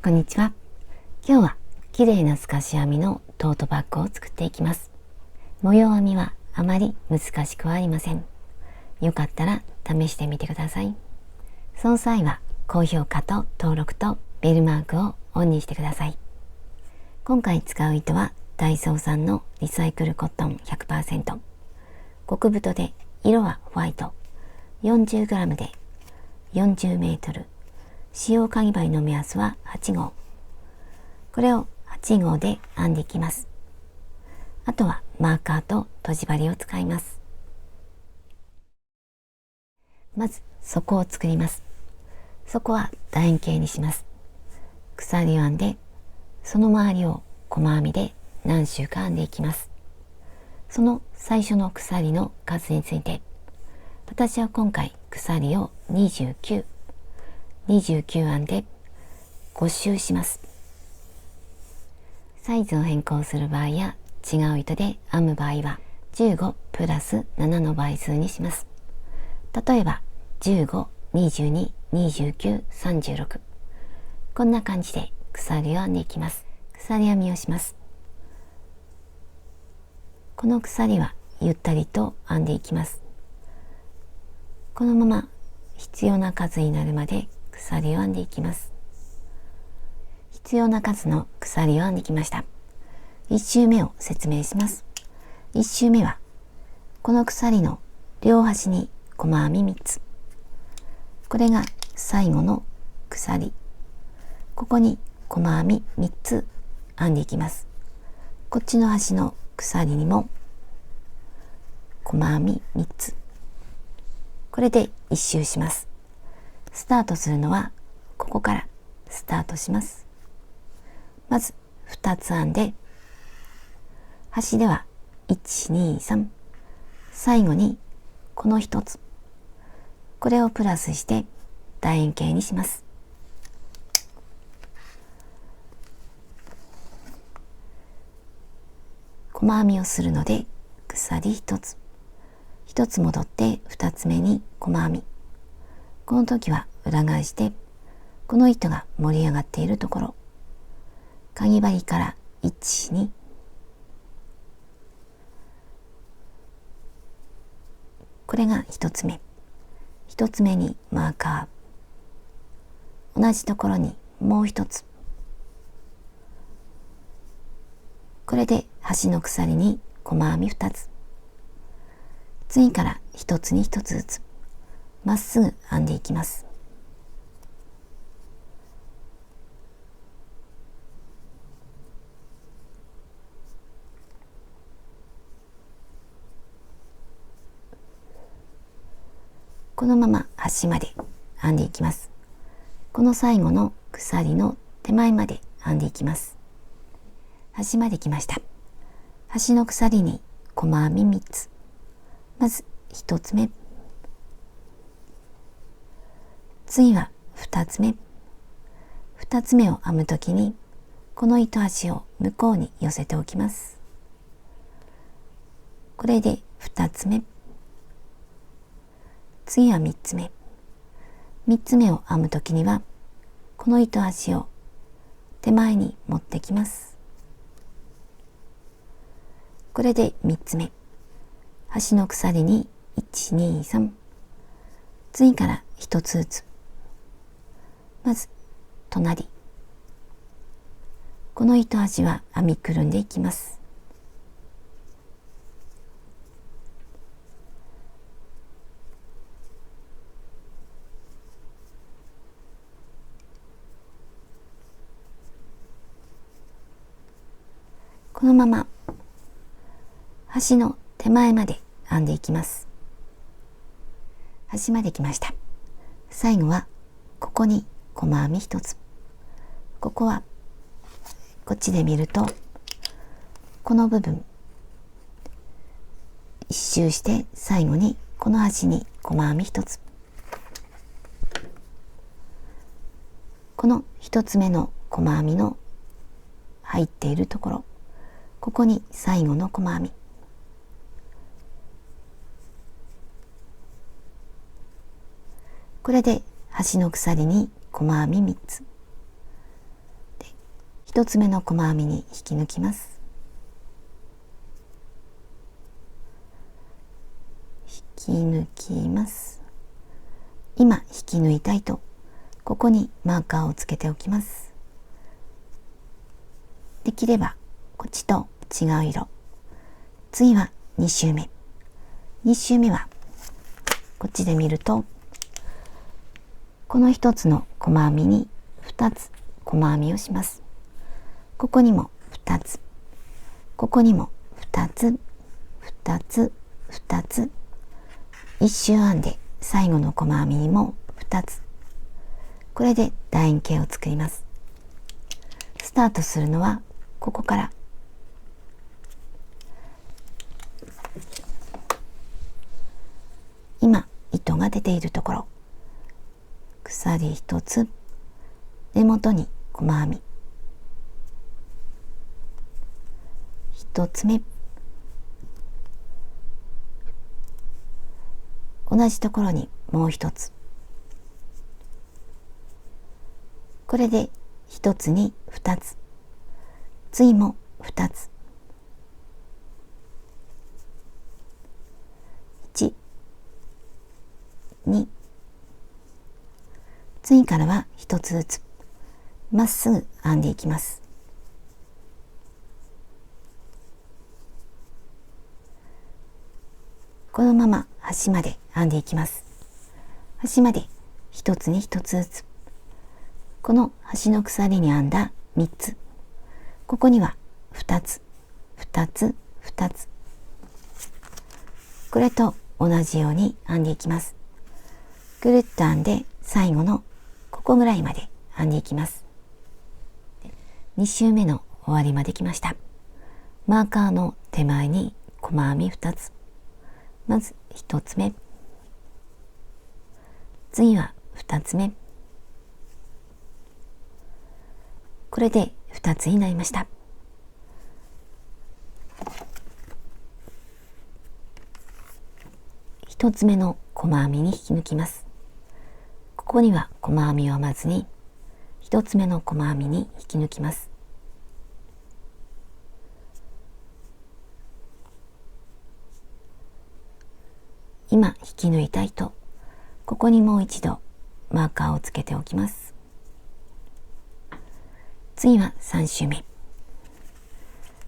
こんにちは。今日は綺麗な透かし編みのトートバッグを作っていきます。模様編みはあまり難しくはありません。よかったら試してみてください。その際は高評価と登録とベルマークをオンにしてください。今回使う糸はダイソー産のリサイクルコットン 100%、 極太で色はホワイト、 40g で40メートル、使用かぎ針の目安は8号。これを8号で編んでいきます。あとはマーカーととじ針を使います。まず底を作ります。底は楕円形にします。鎖を編んで、その周りを細編みで何周か編んでいきます。その最初の鎖の数について、私は今回鎖を29編んで5周します。サイズを変更する場合や違う糸で編む場合は15プラス7の倍数にします。例えば15、22、29、36、こんな感じで鎖を編んでいきます。鎖編みをします。この鎖はゆったりと編んでいきます。このまま必要な数になるまで鎖を編んでいきます。必要な数の鎖を編んできました。1周目を説明します。1周目はこの鎖の両端に細編み3つ、これが最後の鎖。ここに細編み3つ編んでいきます。こっちの端の鎖にも細編み3つ、これで1周します。スタートするのはここからスタートします。まず2つ編んで、端では1、2、3、最後にこの1つ、これをプラスして楕円形にします。細編みをするので鎖1つ、1つ戻って2つ目に細編み。この時は裏返して、この糸が盛り上がっているところ、かぎ針から1、2、これが1つ目。1つ目にマーカー、同じところにもう1つ、これで端の鎖に細編み2つ、次から1つに1つずつまっすぐ編んでいきます。このまま端まで編んでいきます。この最後の鎖の手前まで編んでいきます。端まで来ました。端の鎖に細編み3つ。まず1つ目。次は2つ目。2つ目を編むときに、この糸端を向こうに寄せておきます。これで2つ目。次は3つ目。3つ目を編むときには、この糸端を手前に持ってきます。これで3つ目。端の鎖に1、2、3。次から1つずつ。まず、隣。この糸端は編みくるんでいきます。このまま端の手前まで編んでいきます。端まで来ました。最後はここに細編み1つ。ここはこっちで見ると、この部分一周して最後にこの端に細編み1つ。この1つ目の細編みの入っているところ、ここに最後の細編み。これで端の鎖に細編み3つ。1つ目の細編みに引き抜きます。引き抜きます。今引き抜いた糸、ここにマーカーをつけておきます。できればこっちと違う色。次は2周目。2周目はこっちで見ると、この1つの細編みに2つ細編みをします。ここにも2つ、ここにも2つ、2つ、2つ、1周編んで最後の細編みにも2つ。これで楕円形を作ります。スタートするのはここから。今糸が出ているところ、鎖1つ、根元に細編み1つ目、同じところにもう1つ。これで1つに2つ、次も2つ、1、2、次からは1つずつまっすぐ編んでいきます。このまま端まで編んでいきます。端まで1つに1つずつ。この端の鎖に編んだ3つ、ここには2つ、2つ、2つ。これと同じように編んでいきます。ぐるっと編んで最後のここぐらいまで編んでいきます。2周目の終わりまで来ました。マーカーの手前に細編み2つ。まず1つ目、次は2つ目。これで2つになりました。1つ目の細編みに引き抜きます。ここには細編みを編まずに1つ目の細編みに引き抜きます。今引き抜いた糸、ここにもう一度マーカーをつけておきます。次は3周目。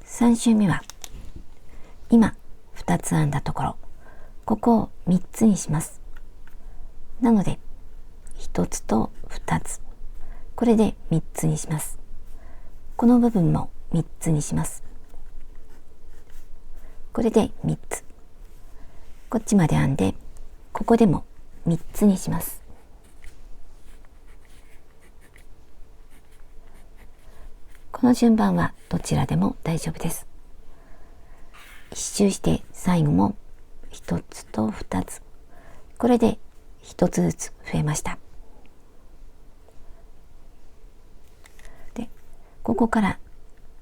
3周目は今2つ編んだところ、ここを3つにします。なので1つと2つ、これで3つにします。この部分も3つにします。これで3つ。こっちまで編んで、ここでも3つにします。この順番はどちらでも大丈夫です。一周して最後も1つと2つ。これで1つずつ増えました。で、ここから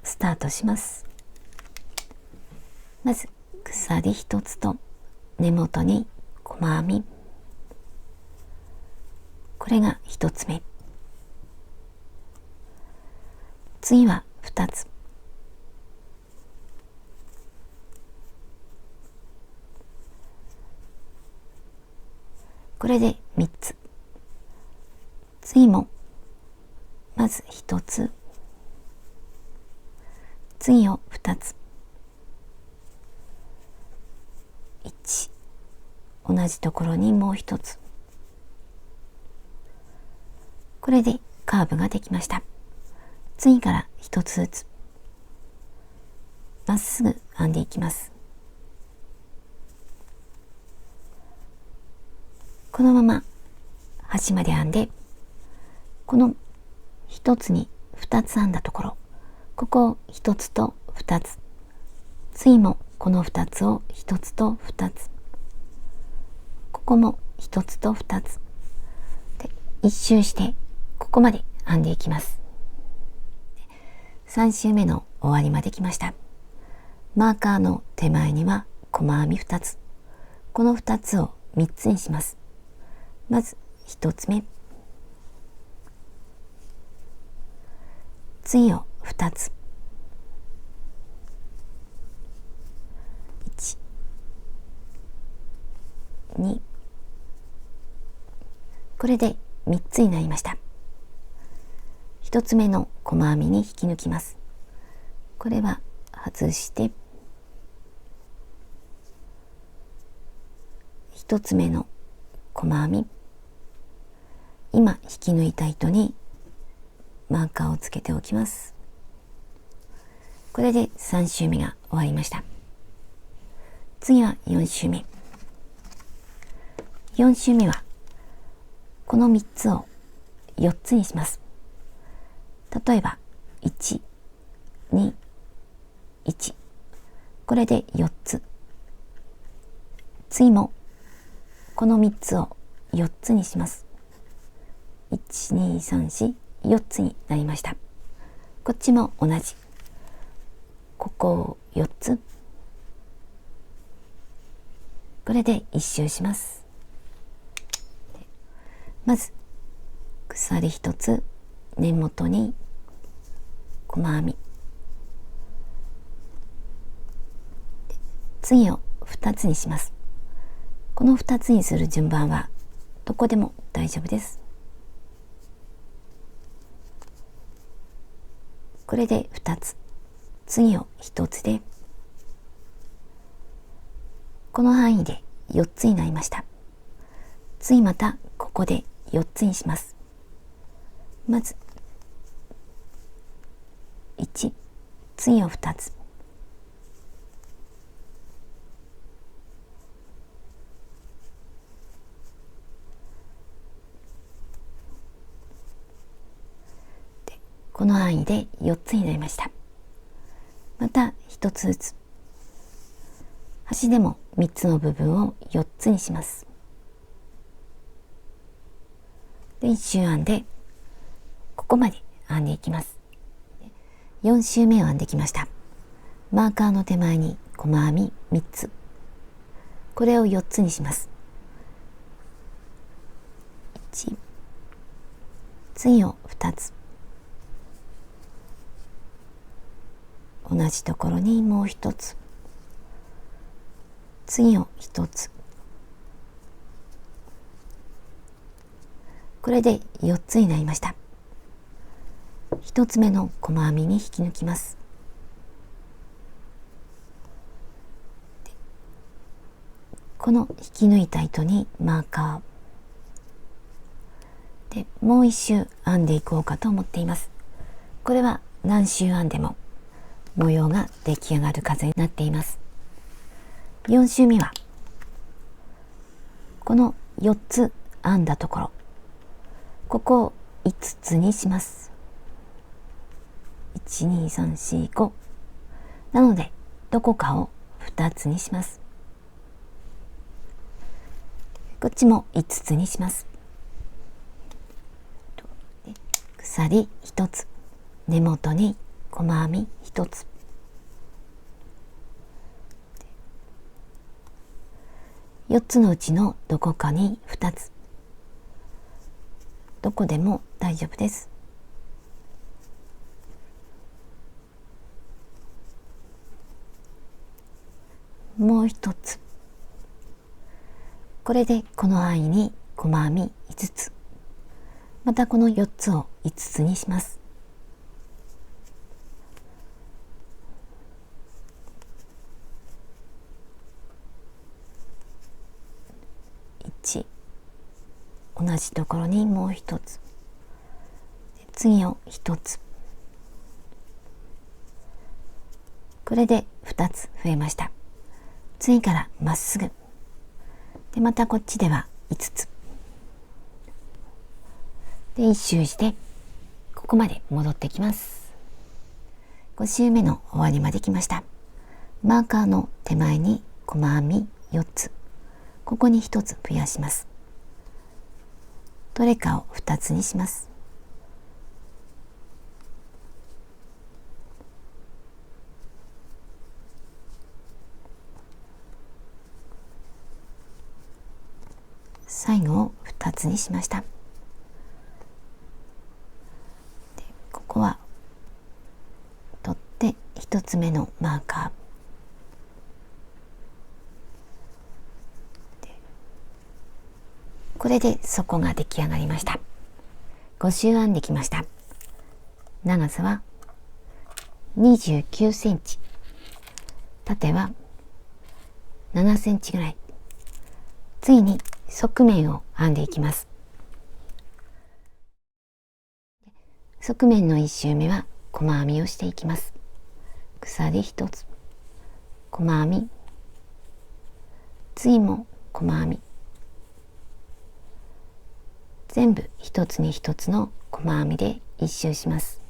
スタートします。まず鎖1つと根元に細編み。これが1つ目。次は2つ。これで3つ。次もまず1つ、次を2つ、1、同じところにもう1つ。これでカーブができました。次から1つずつまっすぐ編んでいきます。このまま端まで編んで、この1つに2つ編んだところ、ここを1つと2つ、次もこの2つを1つと2つ、ここも1つと2つで1周してここまで編んでいきます。3周目の終わりまで来ました。マーカーの手前には細編み2つ、この2つを3つにします。まず1つ目、次を2 2つ、1、2、これで3つになりました。1つ目の細編みに引き抜きます。これは外して1つ目の細編み、今引き抜いた糸にマーカーをつけておきます。これで3周目が終わりました。次は4周目。4周目はこの3つを4つにします。例えば1、2、1、これで4つ。次もこの3つを4つにします。1、2、3、4、4つになりました。こっちも同じ。ここを4つ。これで1周します。まず鎖1つ、根元に細編み。次を2つにします。この2つにする順番はどこでも大丈夫です。これで2つ。次を1つで、この範囲で4つになりました。次またここで4つにします。まず1、次を2つ。で、この範囲で4つになりました。また1つずつ。端でも3つの部分を4つにします。で、1周編んで、ここまで編んでいきます。4周目を編んできました。マーカーの手前に細編み3つ。これを4つにします。1、次を2つ。同じところにもう1つ。次を1つ。これで4つになりました。1つ目の細編みに引き抜きます。この引き抜いた糸にマーカーでもう1周編んでいこうかと思っています。これは何周編んでも模様が出来上がる数になっています。4周目はこの4つ編んだところ、ここを5つにします。1、2、3、4、5。なのでどこかを2つにします。こっちも5つにします。鎖1つ、根元に細編み1つ。4つのうちのどこかに2つ。どこでも大丈夫です。もう1つ。これでこの範囲に細編み5つ。またこの4つを5つにします。1、同じところにもう1つ。次を1つ。これで2つ増えました。次からまっすぐ。で、またこっちでは5つ。で、1周して、ここまで戻ってきます。5周目の終わりまで来ました。マーカーの手前に細編み4つ。ここに1つ増やします。どれかを2つにします。最後を2つにしました。で、ここは一つ目のマーカー。これで底が出来上がりました。5周編んできました。長さは29センチ、縦は7センチぐらい。次に側面を編んでいきます。側面の1周目は細編みをしていきます。鎖1つ、細編み、次も細編み、全部一つに一つの細編みで1周します。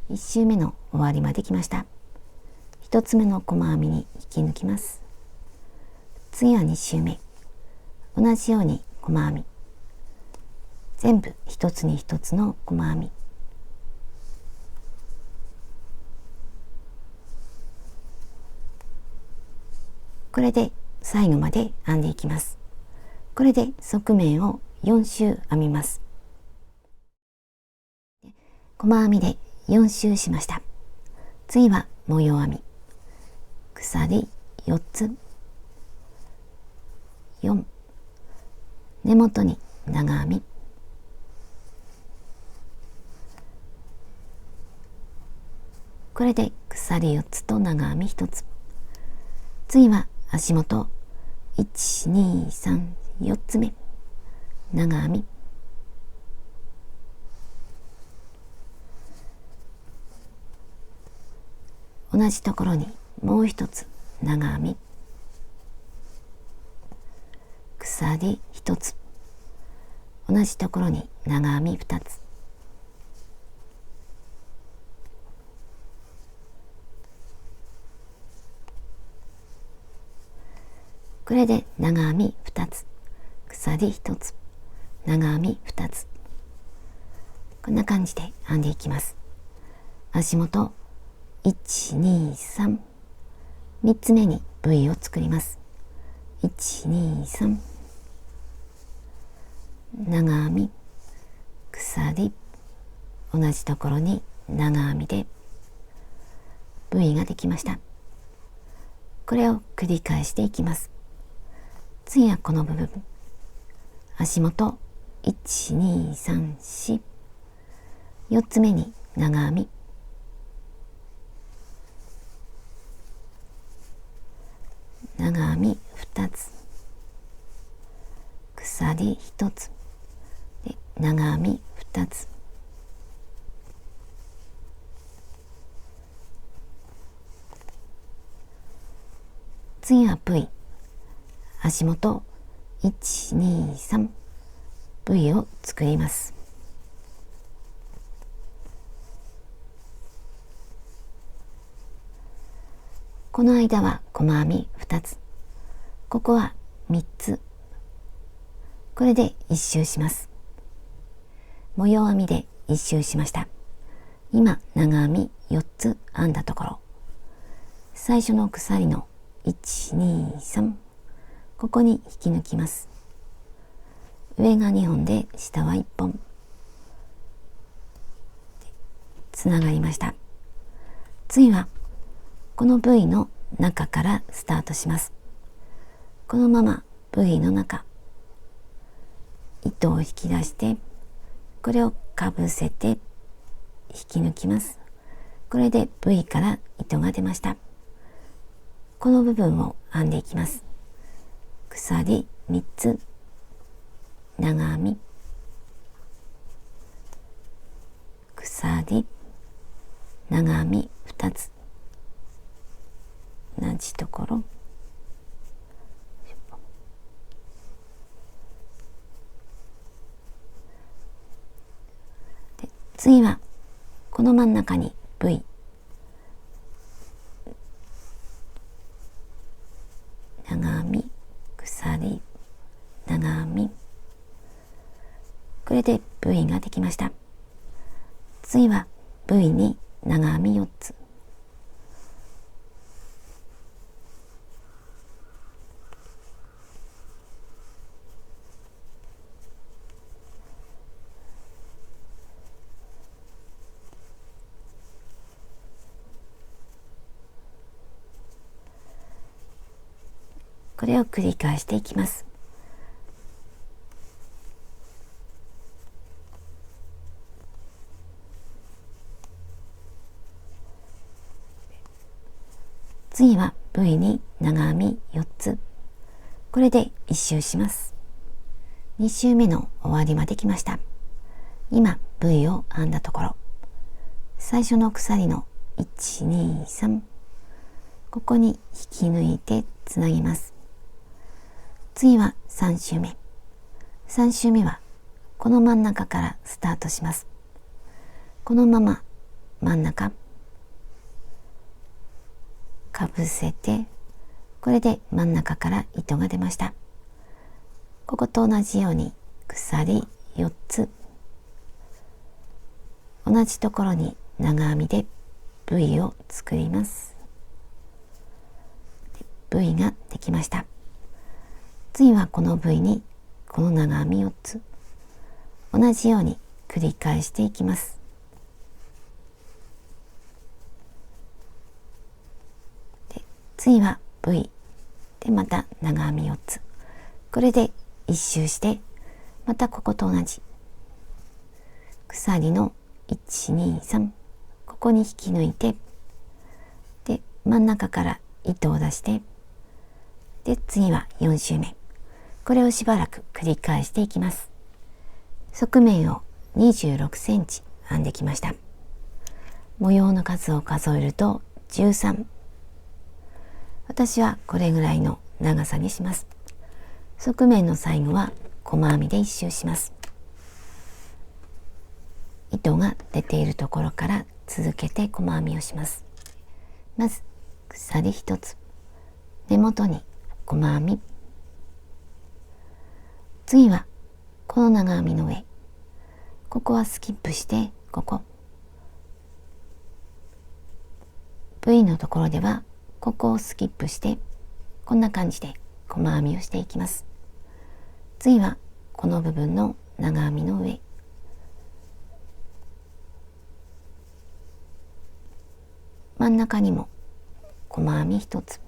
1周目の終わりまで来ました。1つ目の細編みに引き抜きます。次は2周目、同じように細編み、全部一つに一つの細編み、これで最後まで編んでいきます。これで側面を4周編みます。細編みで4周しました。次は模様編み、鎖4つ、4、根元に長編み、これで鎖4つと長編み1つ。次は足元1、2、3、4つ目、長編み、同じところにもう一つ長編み、鎖1つ、同じところに長編み2つ、これで長編み2つ、鎖1つ、長編み2つ、こんな感じで編んでいきます。足元1、2、3、3つ目に V を作ります。1、2、3、長編み、鎖、同じところに長編みで V ができました。これを繰り返していきます。次はこの部分、足元1、2、3、4、4つ目に長編み、長編み2つ、鎖1つで長編み2つ、次は V、足元1、2、3、V を作ります。この間は細編み2つ、ここは3つ、これで1周します。模様編みで1周しました。今長編み4つ編んだところ、最初の鎖の1、2、3、ここに引き抜きます。上が2本で下は1本、つながりました。次はこの V の中からスタートします。このまま V の中、糸を引き出して、これをかぶせて引き抜きます。これで V から糸が出ました。この部分を編んでいきます。鎖3つ、長編み、鎖、長編み2つ、同じところ、で次はこの真ん中に V、長編み、鎖、長編み、これで V ができました。次は V に長編み4つ、これを繰り返していきます。次は V に長編み4つ。これで1周します。2周目の終わりまで来ました。今 V を編んだところ、最初の鎖の1、2、3、ここに引き抜いてつなぎます。次は3周目。3周目はこの真ん中からスタートします。このまま真ん中かぶせて、これで真ん中から糸が出ました。ここと同じように鎖4つ、同じところに長編みで V を作ります。V ができました。次はこの V にこの長編み4つ、同じように繰り返していきます。で次は V でまた長編み4つ、これで1周して、またここと同じ鎖の1、2、3、ここに引き抜いて、で真ん中から糸を出して、で次は4周目、これをしばらく繰り返していきます。側面を26センチ編んできました。模様の数を数えると13。私はこれぐらいの長さにします。側面の最後は細編みで1周します。糸が出ているところから続けて細編みをします。まず鎖1つ、根元に細編み、次はこの長編みの上、ここはスキップして、ここ V のところではここをスキップして、こんな感じで細編みをしていきます。次はこの部分の長編みの上、真ん中にも細編み1つ、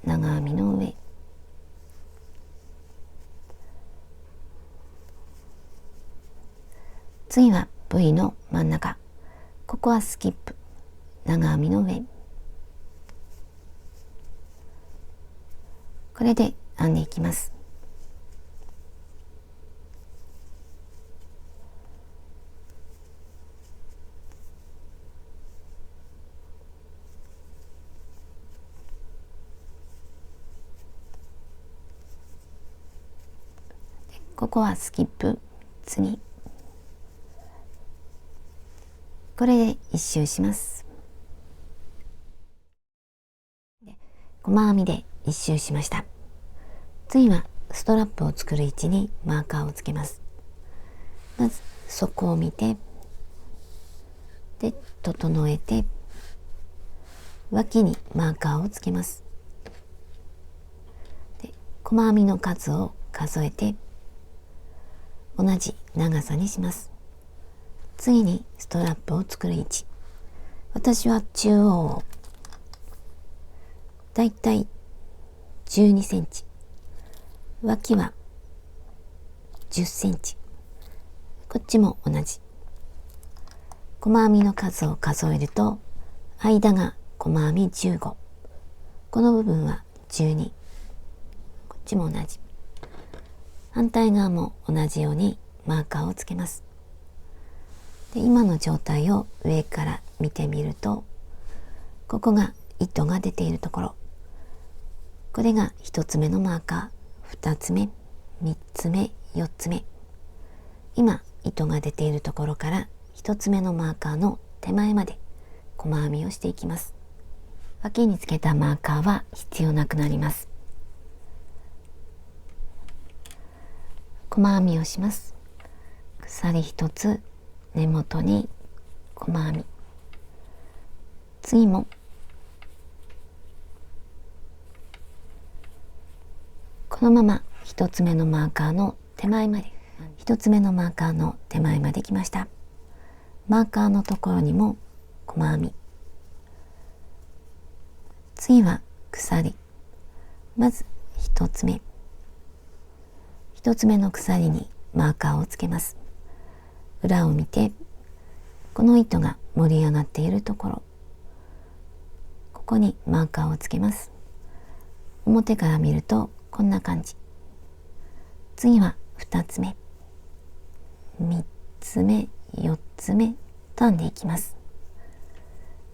長編みの上、次は V の真ん中、ここはスキップ、長編みの上、これで編んでいきます。ここはスキップ、次これで1周します。細編みで1周しました。次はストラップを作る位置にマーカーをつけます。まず底を見て、で整えて、脇にマーカーをつけます。で細編みの数を数えて同じ長さにします。次にストラップを作る位置、私は中央をだいたい12センチ、脇は10センチ、こっちも同じ。細編みの数を数えると、間が細編み15、この部分は12、こっちも同じ。反対側も同じようにマーカーをつけます。で今の状態を上から見てみると、ここが糸が出ているところ、これが1つ目のマーカー、2つ目、3つ目、4つ目。今糸が出ているところから1つ目のマーカーの手前まで細編みをしていきます。脇につけたマーカーは必要なくなります。細編みをします。鎖1つ、根元に細編み、次もこのまま1つ目のマーカーの手前まで、1つ目のマーカーの手前まで来ました。マーカーのところにも細編み、次は鎖。まず1つ目。1つ目の鎖にマーカーをつけます。裏を見て、この糸が盛り上がっているところ、ここにマーカーをつけます。表から見るとこんな感じ。次は2つ目、3つ目、4つ目と編んでいきます。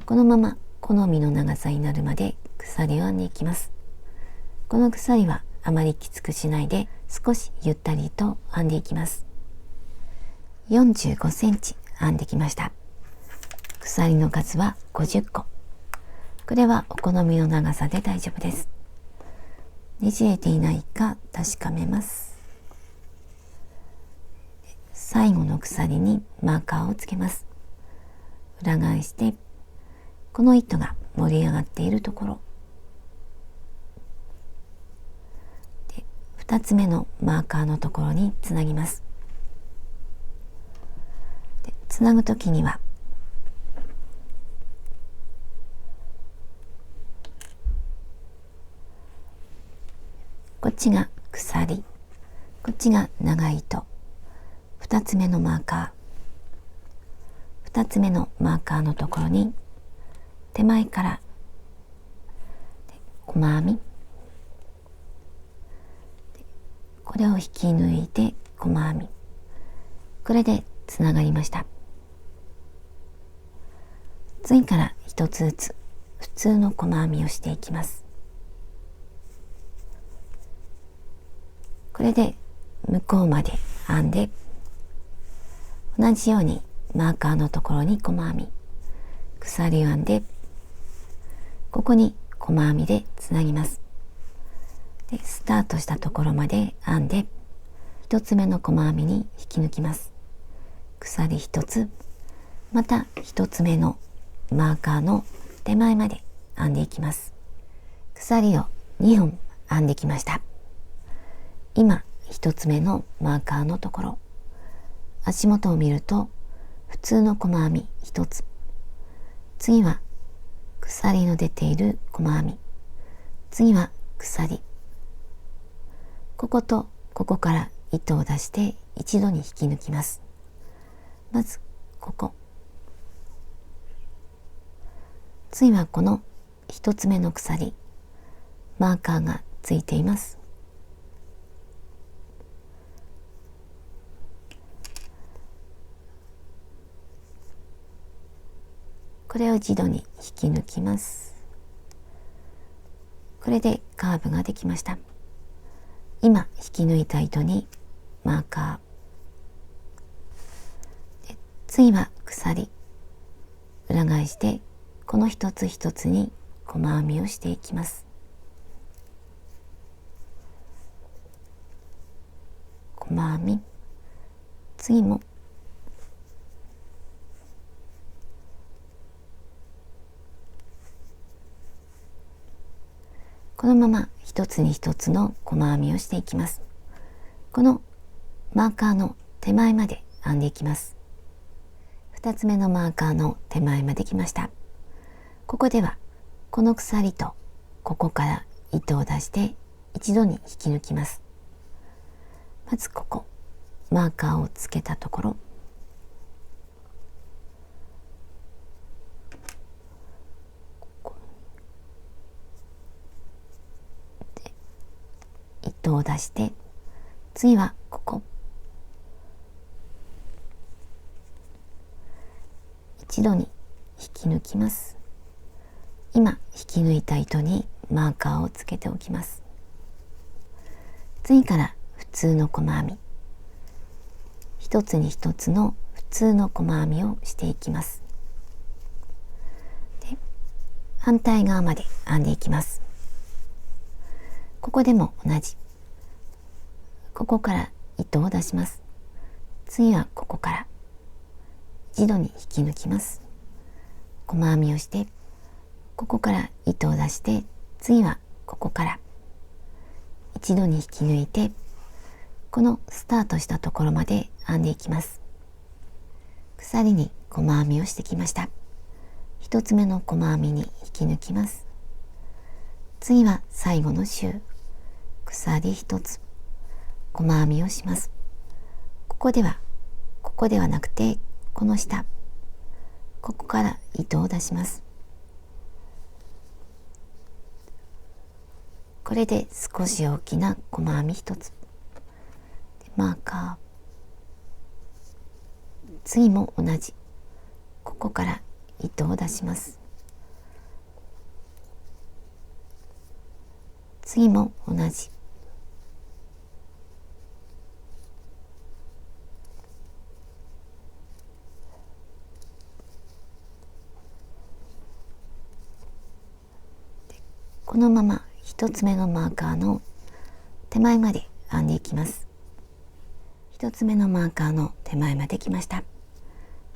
このまま好みの長さになるまで鎖を編んでいきます。この鎖はあまりきつくしないで少しゆったりと編んでいきます。45センチ編んできました。鎖の数は50個。これはお好みの長さで大丈夫です。ねじれていないか確かめます。最後の鎖にマーカーをつけます。裏返して、この糸が盛り上がっているところで、2つ目のマーカーのところにつなぎます。でつなぐときにはこっちが鎖、こっちが長い糸。2つ目のマーカー、2つ目のマーカーのところに手前から細編み、これを引き抜いて細編み、これでつながりました。次から1つずつ普通の細編みをしていきます。これで向こうまで編んで、同じようにマーカーのところに細編み、鎖を編んで、ここに細編みでつなぎます。でスタートしたところまで編んで、1つ目の細編みに引き抜きます。鎖1つ、また1つ目のマーカーの手前まで編んでいきます。鎖を2本編んできました。今1つ目のマーカーのところ、足元を見ると普通の細編み1つ、次は鎖の出ている細編み、次は鎖、こことここから糸を出して一度に引き抜きます。まずここ、次はこの1つ目の鎖、マーカーがついています。これを一度に引き抜きます。これでカーブができました。今引き抜いた糸にマーカーで、次は鎖、裏返してこの一つ一つに細編みをしていきます。細編み、次もこのまま一つに一つの細編みをしていきます。このマーカーの手前まで編んでいきます。2つ目のマーカーの手前まで来ました。ここではこの鎖とここから糸を出して一度に引き抜きます。まずここ、マーカーをつけたところ、糸を出して、次はここ、一度に引き抜きます。今引き抜いた糸にマーカーをつけておきます。次から普通の細編み、一つに一つの普通の細編みをしていきます。で、反対側まで編んでいきます。ここでも同じ。ここから糸を出します。次はここから一度に引き抜きます。細編みをして、ここから糸を出して、次はここから一度に引き抜いて、このスタートしたところまで編んでいきます。鎖に細編みをしてきました。一つ目の細編みに引き抜きます。次は最後の週、鎖1つ、細編みをします。ここではなくて、この下、ここから糸を出します。これで少し大きな細編み1つ、マーカー、次も同じ、ここから糸を出します。次も同じ、このまま1つ目のマーカーの手前まで編んでいきます。1つ目のマーカーの手前まで来ました。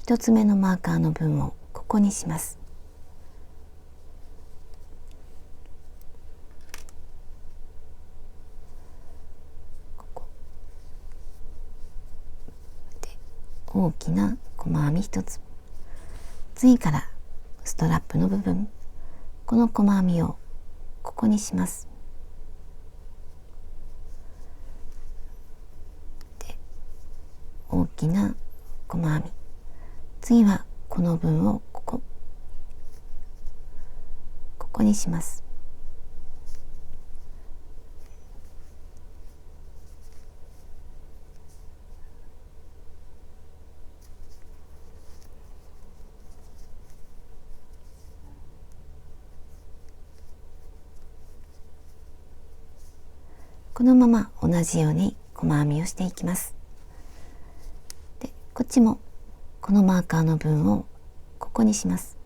1つ目のマーカーの分をここにします。ここで大きな細編み1つ、次からストラップの部分、この細編みをここにします。で、大きな細編み、次はこの分をここにします。このまま同じように細編みをしていきます。で、こっちもこのマーカーの分をここにします。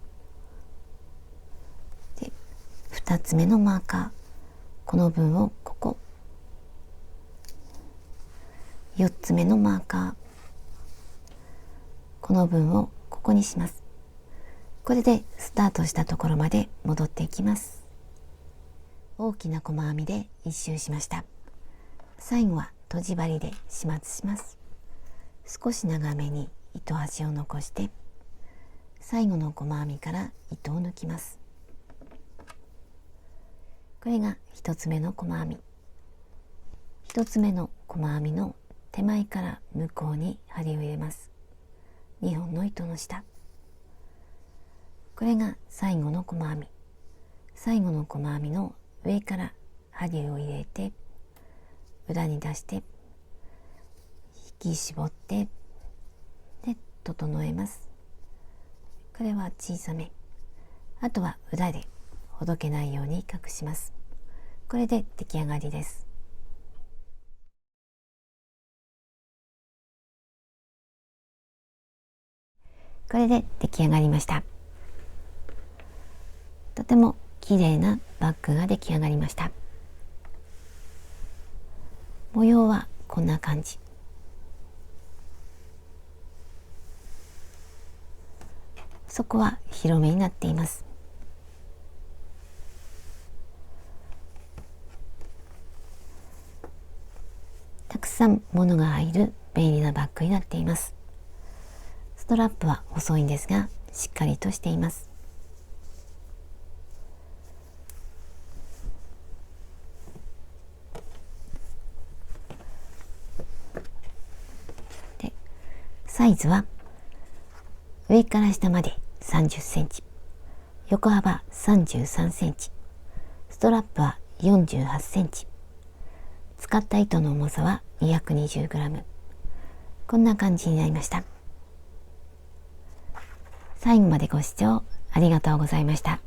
で、2つ目のマーカー、この分をここ、4つ目のマーカー、この分をここにします。これでスタートしたところまで戻っていきます。大きな細編みで1周しました。最後はとじ針で始末します。少し長めに糸端を残して、最後の細編みから糸を抜きます。これが1つ目の細編み。1つ目の細編みの手前から向こうに針を入れます。2本の糸の下。これが最後の細編み。最後の細編みの上から針を入れて、裏に出して引き絞ってで整えます。これは小さめ、あとは裏でほどけないように隠します。これで出来上がりです。これで出来上がりました。とても綺麗なバッグが出来上がりました。模様はこんな感じ。底は広めになっています。たくさん物が入る便利なバッグになっています。ストラップは細いんですが、しっかりとしています。で、サイズは上から下まで30センチ、横幅33センチ、ストラップは48センチ、使った糸の重さは220グラム。こんな感じになりました。最後までご視聴ありがとうございました。